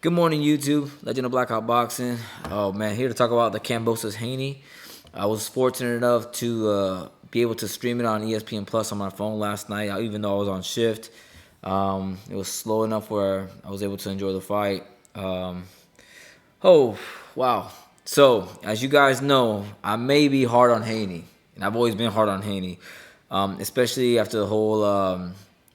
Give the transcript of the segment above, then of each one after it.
Good morning, YouTube. Legend of Blackout Boxing. Oh man, here to talk about the Kambosos Haney. I was fortunate enough to be able to stream it on ESPN Plus on my phone last night, even though I was on shift. It was slow enough where I was able to enjoy the fight. Oh, wow. So, as you guys know, I may be hard on Haney, and I've always been hard on Haney, especially after the whole,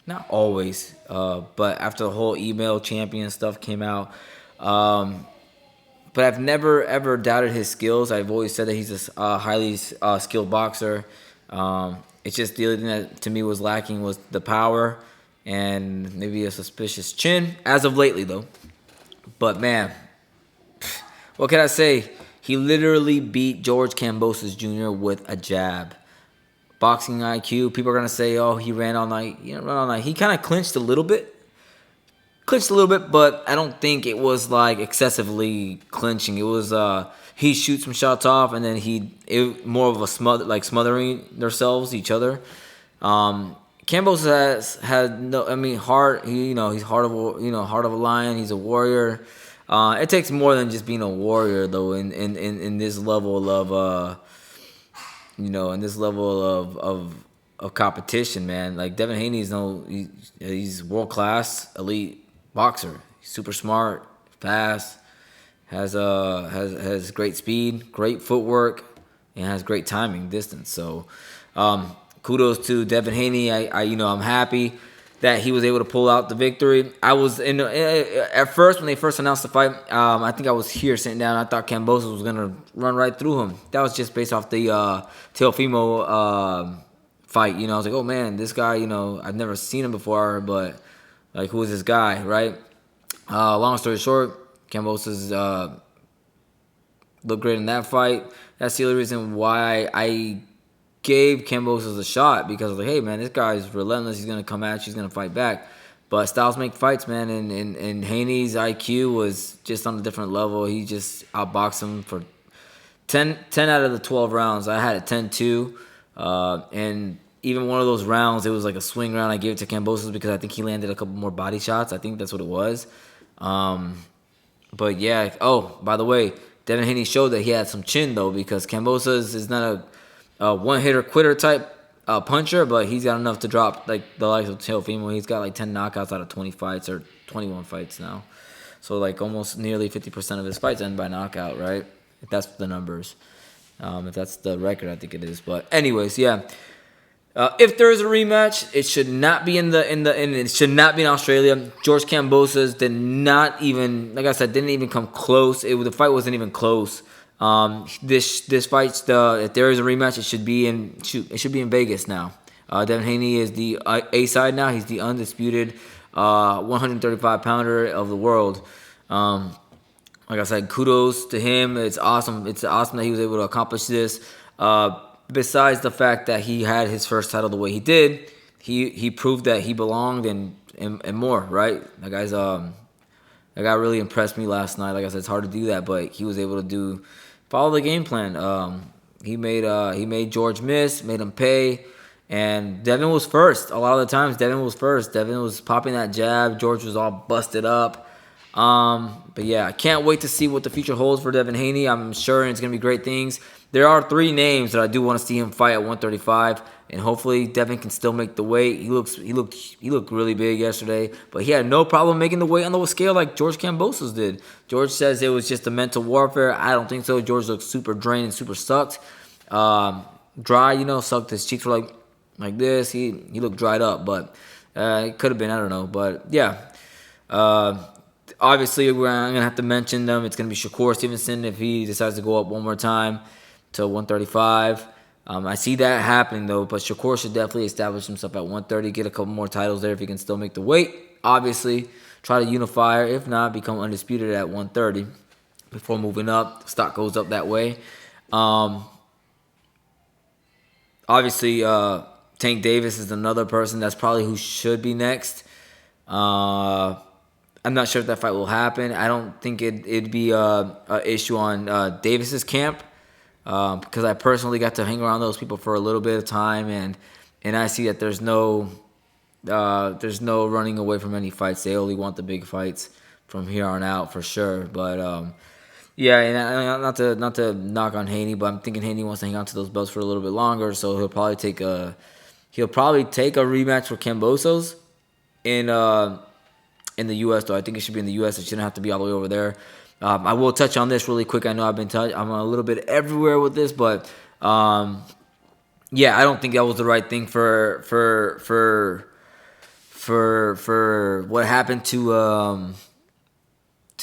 not always, but after the whole email champion stuff came out. But I've never, ever doubted his skills. I've always said that he's a highly skilled boxer. It's just the other thing that to me was lacking was the power and maybe a suspicious chin, as of lately, though. But, man, what can I say? He literally beat George Kambosos Jr. with a jab. Boxing IQ. People are gonna say, "Oh, he ran all night." You know, run all night. He kind of clinched a little bit, but I don't think it was like excessively clinching. It was he shoots some shots off, and then more of a smothering themselves, each other. Campos has had no. I mean, heart. He's heart of a lion. He's a warrior. It takes more than just being a warrior, though. In this level of in this level of competition, man. Like Devin Haney he's world class, elite boxer. He's super smart, fast, has great speed, great footwork, and has great timing, distance. So, kudos to Devin Haney. I'm happy that he was able to pull out the victory. I was at first when they first announced the fight. I think I was here sitting down. I thought Kambosos was gonna run right through him. That was just based off the Teofimo fight. I was like, oh man, this guy. I've never seen him before, but like, who is this guy, right? Long story short, Kambosos looked great in that fight. That's the only reason why I gave Kambosos a shot, because I was like, hey man, this guy's relentless. He's gonna come at you. He's gonna fight back. But styles make fights, man. And Haney's IQ was just on a different level. He just outboxed him for 10 out of the 12 rounds. I had it 10-2. And even one of those rounds, it was like a swing round. I gave it to Kambosos because I think he landed a couple more body shots. I think that's what it was. But yeah. Oh, by the way, Devin Haney showed that he had some chin, though, because Kambosos is not a one-hitter quitter type puncher, but he's got enough to drop like the likes of Teofimo. He's got like 10 knockouts out of 20 fights, or 21 fights now. So like almost nearly 50% of his fights end by knockout, right? If that's the numbers. If that's the record, I think it is. But anyways, yeah. If there is a rematch, it should not be it should not be in Australia. George Kambosos did not even, like I said, didn't even come close. The fight wasn't even close. This fight, if there is a rematch, it should be in Vegas now. Devin Haney is the A side now. He's the undisputed 135 pounder of the world. Like I said, kudos to him. It's awesome. It's awesome that he was able to accomplish this. Besides the fact that he had his first title the way he did, he proved that he belonged and more. Right? That guy really impressed me last night. Like I said, it's hard to do that, but he was able to follow the game plan. He made George miss, made him pay, and Devin was first. A lot of the times, Devin was first. Devin was popping that jab. George was all busted up. But yeah, I can't wait to see what the future holds for Devin Haney. I'm sure it's gonna be great things. There are 3 names that I do want to see him fight at 135, and hopefully Devin can still make the weight. He looked really big yesterday, but he had no problem making the weight on the scale like George Kambosos did. George says it was just a mental warfare. I don't think so. George looked super drained and super sucked, dry. Sucked. His cheeks were like this. He looked dried up, but it could have been. I don't know, but yeah. Obviously, I'm gonna have to mention them. It's gonna be Shakur Stevenson if he decides to go up one more time to 135. I see that happening, though, but Shakur should definitely establish himself at 130, get a couple more titles there if he can still make the weight. Obviously, try to unify, or if not, become undisputed at 130 before moving up. The stock goes up that way. Obviously, Tank Davis is another person that's probably who should be next. I'm not sure if that fight will happen. I don't think it'd be a issue on Davis's camp. Because I personally got to hang around those people for a little bit of time, and I see that there's no running away from any fights. They only want the big fights. from here on out for sure. But yeah, and not to knock on Haney, but I'm thinking Haney wants to hang on to those belts for a little bit longer, so he'll probably take a rematch for Kambosos in the U.S. though. I think it should be in the U.S. It shouldn't have to be all the way over there. I will touch on this really quick. I know I'm a little bit everywhere with this, but yeah, I don't think that was the right thing for what happened to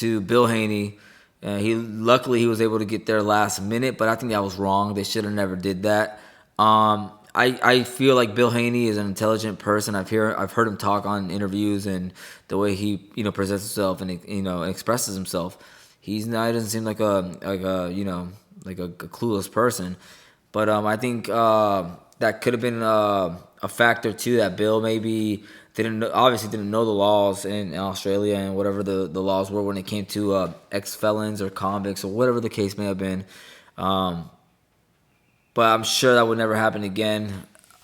Bill Haney. Luckily he was able to get there last minute, but I think that was wrong. They should have never did that. I feel like Bill Haney is an intelligent person. I've heard him talk on interviews and the way he presents himself and expresses himself. He doesn't seem like a clueless person. But I think that could have been a factor too, that Bill maybe obviously didn't know the laws in Australia and whatever the laws were when it came to ex-felons or convicts or whatever the case may have been. But I'm sure that would never happen again.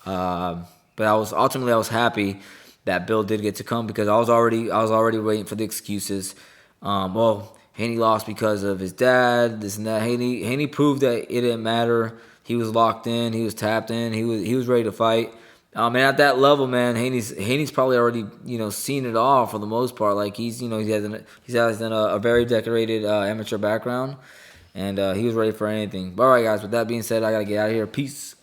But I was happy that Bill did get to come, because I was already waiting for the excuses. Well, Haney lost because of his dad, this and that. Haney proved that it didn't matter. He was locked in. He was tapped in. He was ready to fight. And at that level, man, Haney's probably already seen it all for the most part. Like he has a very decorated amateur background, and he was ready for anything. But all right, guys. With that being said, I gotta get out of here. Peace.